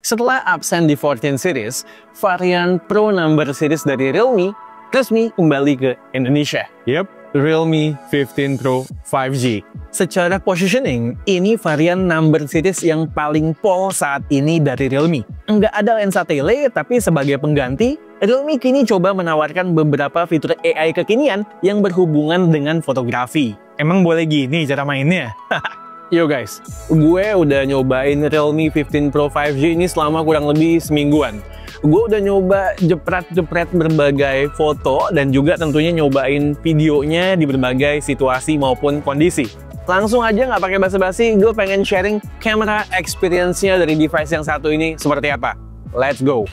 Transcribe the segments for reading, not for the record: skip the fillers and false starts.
Setelah absen di 14 series, varian Pro number series dari Realme resmi kembali ke Indonesia. Realme 15 Pro 5G. Secara positioning, ini varian number series yang paling pol saat ini dari Realme. Nggak ada lensa tele, tapi sebagai pengganti, Realme kini coba menawarkan beberapa fitur AI kekinian yang berhubungan dengan fotografi. Emang boleh gini cara mainnya? Yo guys, gue udah nyobain Realme 15 Pro 5G ini selama kurang lebih semingguan. Gue udah nyoba jepret-jepret berbagai foto dan juga tentunya nyobain videonya di berbagai situasi maupun kondisi. Langsung aja nggak pakai basa-basi, gue pengen sharing camera experience-nya dari device yang satu ini seperti apa. Let's go!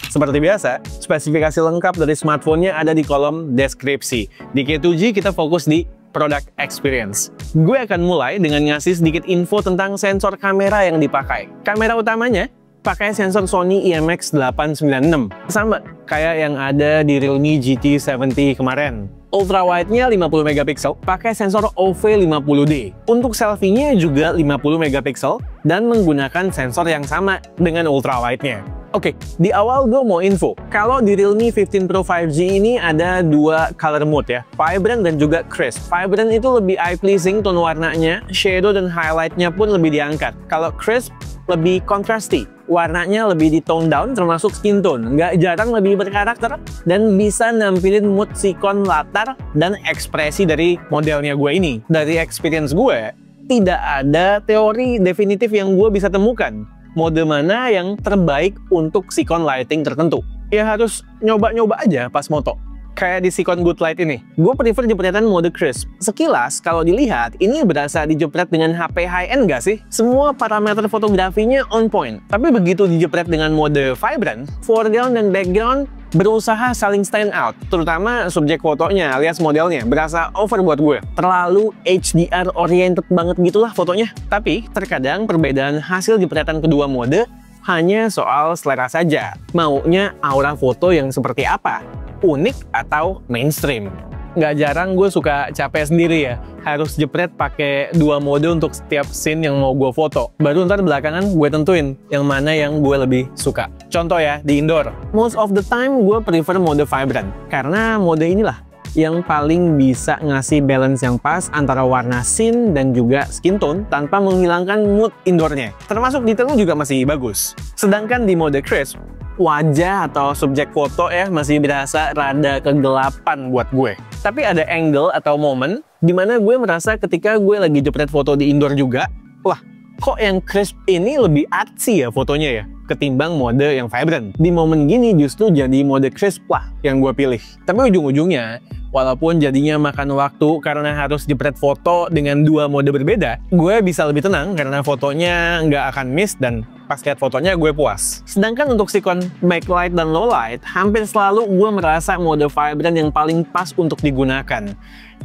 Seperti biasa, spesifikasi lengkap dari smartphone-nya ada di kolom deskripsi. Di K2G kita fokus di product experience. Gue akan mulai dengan ngasih sedikit info tentang sensor kamera yang dipakai. Kamera utamanya pakai sensor Sony IMX896. Sama kayak yang ada di Realme GT70 kemarin. Ultra wide-nya 50 megapiksel pakai sensor OV50D. Untuk selfie-nya juga 50 megapiksel dan menggunakan sensor yang sama dengan ultra wide-nya. Oke, di awal gue mau info, kalau di Realme 15 Pro 5G ini ada dua color mode ya, Vibrant dan juga Crisp. Vibrant itu lebih eye-pleasing tone warnanya, shadow dan highlight-nya pun lebih diangkat. Kalau Crisp lebih contrasty, warnanya lebih di tone down termasuk skin tone, nggak jarang lebih berkarakter dan bisa nampilin mood sikon latar dan ekspresi dari modelnya gue ini. Dari experience gue, tidak ada teori definitif yang gue bisa temukan mode mana yang terbaik untuk sikon lighting tertentu. Ya harus nyoba-nyoba aja pas moto. Kayak di Sikon Good Light ini, gue prefer jepretan mode Crisp. Sekilas, kalau dilihat, ini berasa dijepret dengan HP high-end nggak sih? Semua parameter fotografinya on point. Tapi begitu dijepret dengan mode Vibrant, foreground dan background berusaha saling stand out. Terutama subjek fotonya alias modelnya, berasa over buat gue. Terlalu HDR oriented banget gitulah fotonya. Tapi, terkadang perbedaan hasil jepretan kedua mode hanya soal selera saja. Maunya aura foto yang seperti apa? Unik atau mainstream. Nggak jarang gue suka capek sendiri ya, harus jepret pakai dua mode untuk setiap scene yang mau gue foto. Baru ntar belakangan gue tentuin yang mana yang gue lebih suka. Contoh ya, di indoor. Most of the time gue prefer mode Vibrant, karena mode inilah yang paling bisa ngasih balance yang pas antara warna scene dan juga skin tone tanpa menghilangkan mood indoornya. Termasuk detailnya juga masih bagus. Sedangkan di mode Crisp, wajah atau subjek foto ya masih berasa rada kegelapan buat gue. Tapi ada angle atau momen dimana gue merasa ketika gue lagi jepret foto di indoor juga, wah kok yang Crisp ini lebih artsy ya fotonya ya ketimbang mode yang Vibrant. Di momen gini justru jadi mode Crisp lah yang gue pilih. Tapi ujung-ujungnya, walaupun jadinya makan waktu karena harus jepret foto dengan dua mode berbeda, gue bisa lebih tenang karena fotonya nggak akan miss dan pas lihat fotonya gue puas. Sedangkan untuk sikon backlight dan lowlight, hampir selalu gue merasa mode Vibrant yang paling pas untuk digunakan.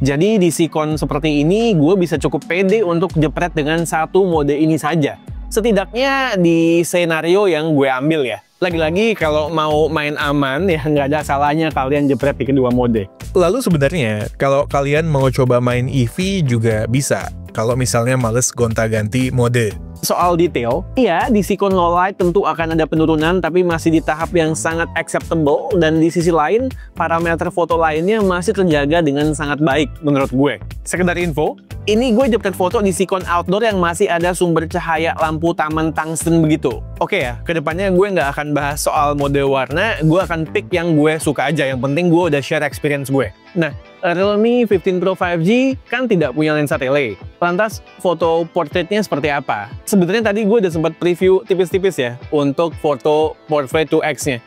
Jadi di sikon seperti ini, gue bisa cukup pede untuk jepret dengan satu mode ini saja. Setidaknya di skenario yang gue ambil ya. Lagi-lagi kalau mau main aman ya nggak ada salahnya kalian jepret di kedua mode. Lalu sebenarnya kalau kalian mau coba main EV juga bisa. Kalau misalnya males gonta-ganti mode. Soal detail, iya di Sikon Lowlight tentu akan ada penurunan tapi masih di tahap yang sangat acceptable dan di sisi lain parameter foto lainnya masih terjaga dengan sangat baik menurut gue. Sekedar info, ini gue jepret foto di Sikon Outdoor yang masih ada sumber cahaya lampu taman tungsten begitu. Oke ya, kedepannya gue nggak akan bahas soal mode warna, gue akan pick yang gue suka aja, yang penting gue udah share experience gue. Nah, Realme 15 Pro 5G kan tidak punya lensa tele. Lantas, foto portraitnya seperti apa? Sebenarnya tadi gue udah sempat preview tipis-tipis ya untuk foto portrait 2X-nya.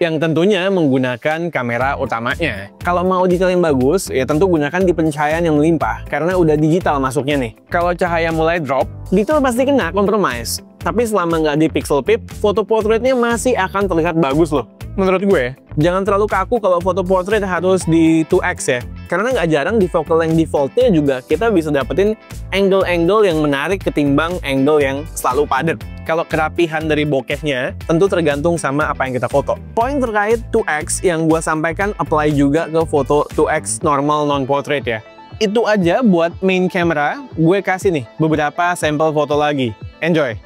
Yang tentunya menggunakan kamera utamanya. Kalau mau detail yang bagus, ya tentu gunakan di pencahayaan yang melimpah, karena udah digital masuknya nih. Kalau cahaya mulai drop, detail pasti kena compromise. Tapi selama nggak di pixel peep, foto portraitnya masih akan terlihat bagus loh. Menurut gue, jangan terlalu kaku kalau foto portrait harus di 2X ya. Karena nggak jarang di focal length defaultnya juga kita bisa dapetin angle-angle yang menarik ketimbang angle yang selalu padat. Kalau kerapihan dari bokehnya, tentu tergantung sama apa yang kita foto. Poin terkait 2X yang gue sampaikan apply juga ke foto 2X normal non-portrait ya. Itu aja buat main camera, gue kasih nih beberapa sampel foto lagi. Enjoy!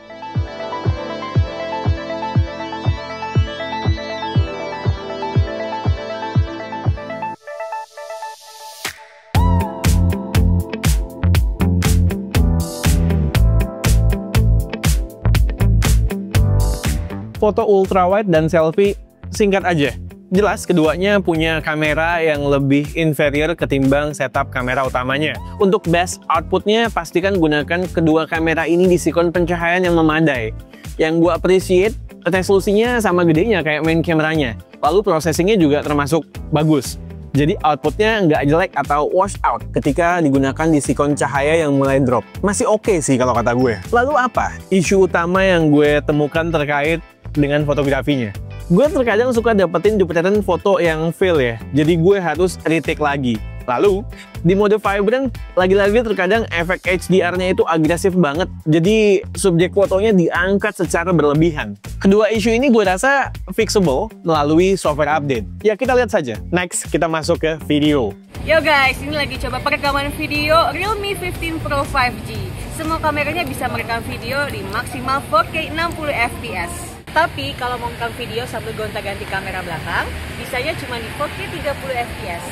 foto ultrawide dan selfie, singkat aja. Jelas keduanya punya kamera yang lebih inferior ketimbang setup kamera utamanya. Untuk best outputnya, pastikan gunakan kedua kamera ini di sikon pencahayaan yang memadai. Yang gue appreciate, resolusinya sama gedenya kayak main kameranya. Lalu processingnya juga termasuk bagus. Jadi outputnya nggak jelek atau wash out ketika digunakan di sikon cahaya yang mulai drop. Masih oke sih kalau kata gue. Lalu apa isu utama yang gue temukan terkait dengan fotografinya? Gue terkadang suka dapetin duplikat foto yang fail ya, jadi gue harus retake lagi. Lalu, di mode vibrant, lagi-lagi terkadang efek HDR-nya itu agresif banget, jadi subjek fotonya diangkat secara berlebihan. Kedua isu ini gue rasa fixable melalui software update. Ya kita lihat saja. Next, kita masuk ke video. Yo guys, ini lagi coba perekaman video Realme 15 Pro 5G. Semua kameranya bisa merekam video di maksimal 4K 60 fps. Tapi kalau mau merekam video sambil gonta-ganti kamera belakang, bisanya cuma di 4K 30 fps.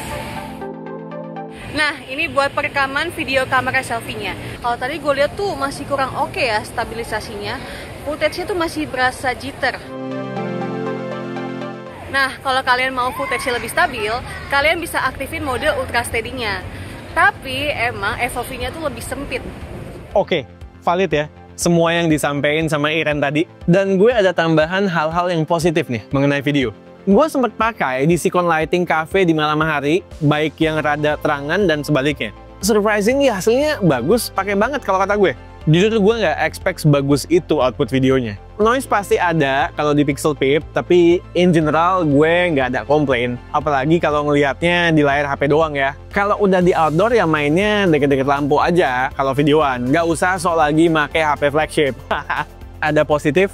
Nah, ini buat perekaman video kamera selfie-nya. Kalau tadi gue lihat tuh masih kurang oke ya stabilisasinya. Footage-nya tuh masih berasa jitter. Nah, kalau kalian mau footage-nya lebih stabil, kalian bisa aktifin mode ultra steady-nya. Tapi emang FOV-nya tuh lebih sempit. Oke, valid ya semua yang disampaikan sama Iren tadi. Dan gue ada tambahan hal-hal yang positif nih mengenai video. Gue sempat pakai di sikon lighting cafe di malam hari, baik yang rada terangan dan sebaliknya. Surprisingly hasilnya bagus, pakai banget kalau kata gue. Jujur gue nggak expect sebagus itu output videonya. Noise pasti ada kalau di Pixel Pip, tapi in general gue nggak ada komplain. Apalagi kalau ngelihatnya di layar HP doang ya. Kalau udah di outdoor ya mainnya deket-deket lampu aja kalau videoan. Nggak usah sok lagi make HP flagship. Ada positif,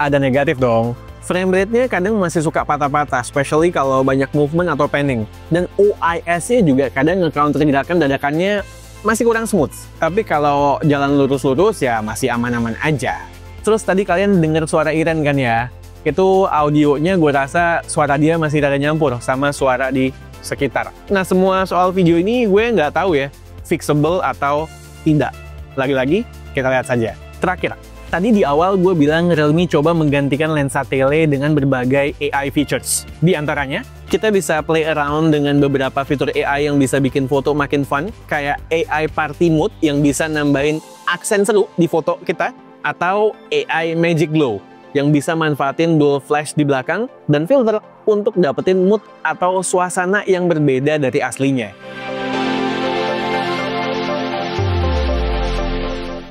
ada negatif dong. Frame rate-nya kadang masih suka patah-patah, especially kalau banyak movement atau panning. Dan OIS-nya juga kadang nge-counter gerakan dadakannya masih kurang smooth. Tapi kalau jalan lurus-lurus ya masih aman-aman aja. Terus tadi kalian dengar suara Iren kan ya? Itu audionya gue rasa suara dia masih rada nyampur sama suara di sekitar. Nah, semua soal video ini gue nggak tahu ya, fixable atau tidak. Lagi-lagi kita lihat saja. Terakhir, tadi di awal gue bilang Realme coba menggantikan lensa tele dengan berbagai AI features. Di antaranya, kita bisa play around dengan beberapa fitur AI yang bisa bikin foto makin fun, kayak AI Party Mode yang bisa nambahin aksen seru di foto kita, atau AI Magic Glow yang bisa manfaatin dual flash di belakang dan filter untuk dapetin mood atau suasana yang berbeda dari aslinya.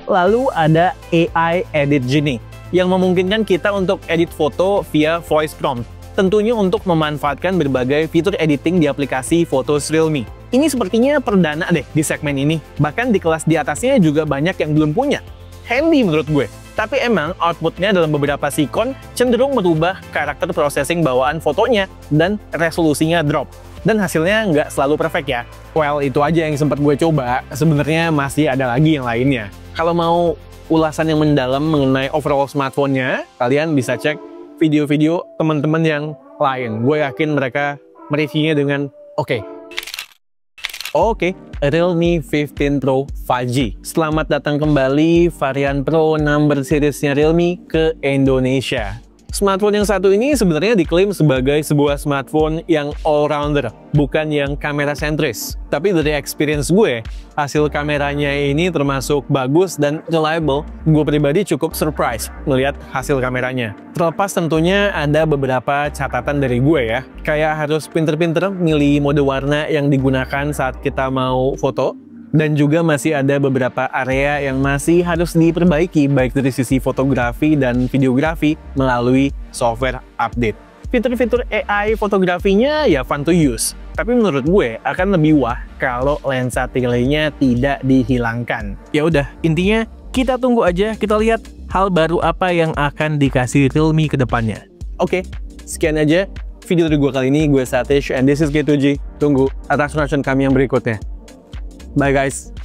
Lalu ada AI Edit Genie yang memungkinkan kita untuk edit foto via voice prompt. Tentunya untuk memanfaatkan berbagai fitur editing di aplikasi Photos Realme. Ini sepertinya perdana deh di segmen ini. Bahkan di kelas di atasnya juga banyak yang belum punya. Handy menurut gue. Tapi emang outputnya dalam beberapa sikon cenderung merubah karakter processing bawaan fotonya dan resolusinya drop. Dan hasilnya nggak selalu perfect ya. Well, itu aja yang sempat gue coba. Sebenarnya masih ada lagi yang lainnya. Kalau mau ulasan yang mendalam mengenai overall smartphone-nya, kalian bisa cek video-video teman-teman yang lain. Gue yakin mereka mereviewnya dengan oke. Oke, Realme 15 Pro 5G. Selamat datang kembali varian Pro number seriesnya Realme ke Indonesia. Smartphone yang satu ini sebenarnya diklaim sebagai sebuah smartphone yang all-rounder, bukan yang kamera sentris. Tapi dari experience gue, hasil kameranya ini termasuk bagus dan reliable. Gue pribadi cukup surprise melihat hasil kameranya. Terlepas tentunya ada beberapa catatan dari gue ya, kayak harus pinter-pinter milih mode warna yang digunakan saat kita mau foto. Dan juga masih ada beberapa area yang masih harus diperbaiki baik dari sisi fotografi dan videografi melalui software update. Fitur-fitur AI fotografinya ya fun to use, tapi menurut gue akan lebih wah kalau lensa telenya tidak dihilangkan. Ya udah, intinya kita tunggu aja, kita lihat hal baru apa yang akan dikasih Realme ke depannya. Oke, sekian aja video dari gue kali ini. Gue Satish and this is G2G. Tunggu atas reaction kami yang berikutnya. Bye guys.